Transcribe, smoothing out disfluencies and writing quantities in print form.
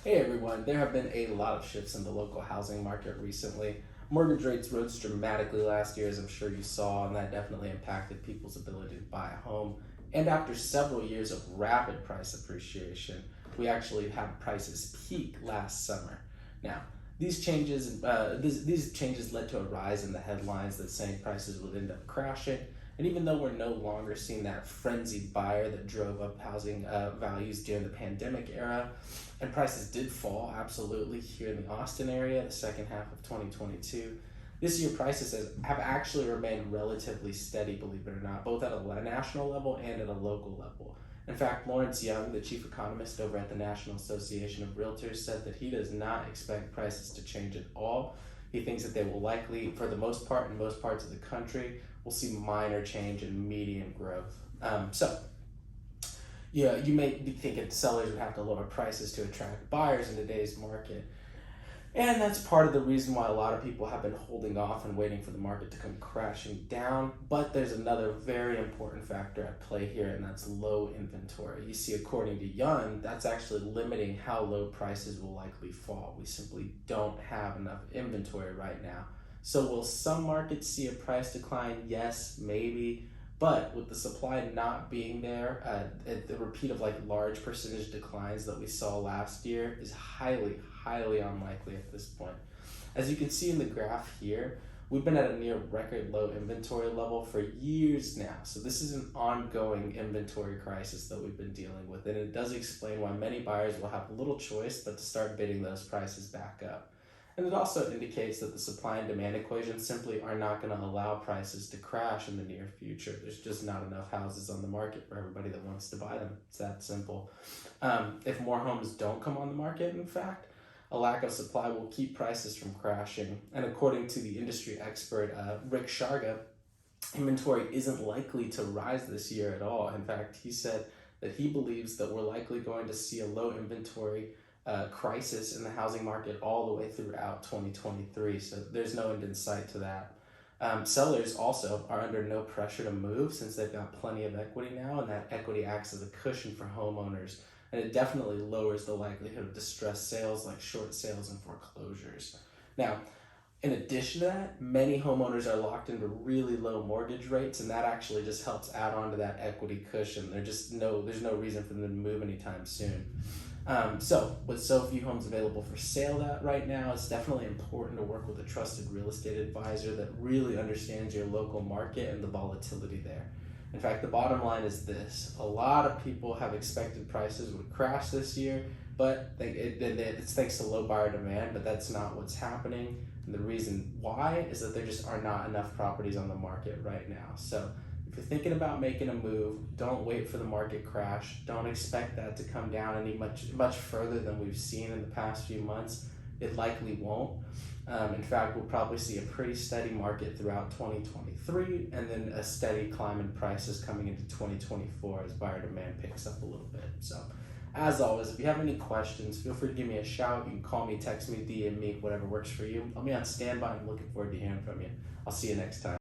Hey everyone, there have been a lot of shifts in the local housing market recently. Mortgage rates rose dramatically last year, as I'm sure you saw, and that definitely impacted people's ability to buy a home. And after several years of rapid price appreciation, we actually had prices peak last summer. Now, these changes led to a rise in the headlines that saying prices would end up crashing. And even though we're no longer seeing that frenzied buyer that drove up housing values during the pandemic era, and prices did fall absolutely here in the Austin area the second half of 2022. This year, prices have actually remained relatively steady, believe it or not, both at a national level and at a local level. In fact, Lawrence Young, the chief economist over at the National Association of Realtors, said that he does not expect prices to change at all. He thinks that they will likely, for the most part, in most parts of the country, we'll see minor change in median growth. Yeah, you may be thinking sellers would have to lower prices to attract buyers in today's market. And that's part of the reason why a lot of people have been holding off and waiting for the market to come crashing down. But there's another very important factor at play here, and that's low inventory. You see, according to Young, that's actually limiting how low prices will likely fall. We simply don't have enough inventory right now. So will some markets see a price decline? Yes, maybe. But with the supply not being there, the repeat of large percentage declines that we saw last year is highly unlikely at this point. As you can see in the graph here, we've been at a near record low inventory level for years now. So this is an ongoing inventory crisis that we've been dealing with. And it does explain why many buyers will have little choice but to start bidding those prices back up. And it also indicates that the supply and demand equations simply are not going to allow prices to crash in the near future. There's just not enough houses on the market for everybody that wants to buy them. It's that simple. If more homes don't come on the market, in fact, a lack of supply will keep prices from crashing. And according to the industry expert, Rick Sharga, inventory isn't likely to rise this year at all. In fact, he said that he believes that we're likely going to see a low inventory crisis in the housing market all the way throughout 2023. So there's no end in sight to that. Sellers also are under no pressure to move since they've got plenty of equity now, and that equity acts as a cushion for homeowners. And it definitely lowers the likelihood of distressed sales like short sales and foreclosures. Now, in addition to that, many homeowners are locked into really low mortgage rates, and that actually just helps add on to that equity cushion. There's no reason for them to move anytime soon. So with so few homes available for sale right now, it's definitely important to work with a trusted real estate advisor that really understands your local market and the volatility there. In fact, the bottom line is this: a lot of people have expected prices would crash this year, but it's thanks to low buyer demand, but that's not what's happening. And the reason why is that there just are not enough properties on the market right now. So if you're thinking about making a move, don't wait for the market crash. Don't expect that to come down any much further than we've seen in the past few months. It likely won't. In fact, we'll probably see a pretty steady market throughout 2023, and then a steady climb in prices coming into 2024 as buyer demand picks up a little bit. So, as always, if you have any questions, feel free to give me a shout. You can call me, text me, DM me, whatever works for you. I'll be on standby. I'm looking forward to hearing from you. I'll see you next time.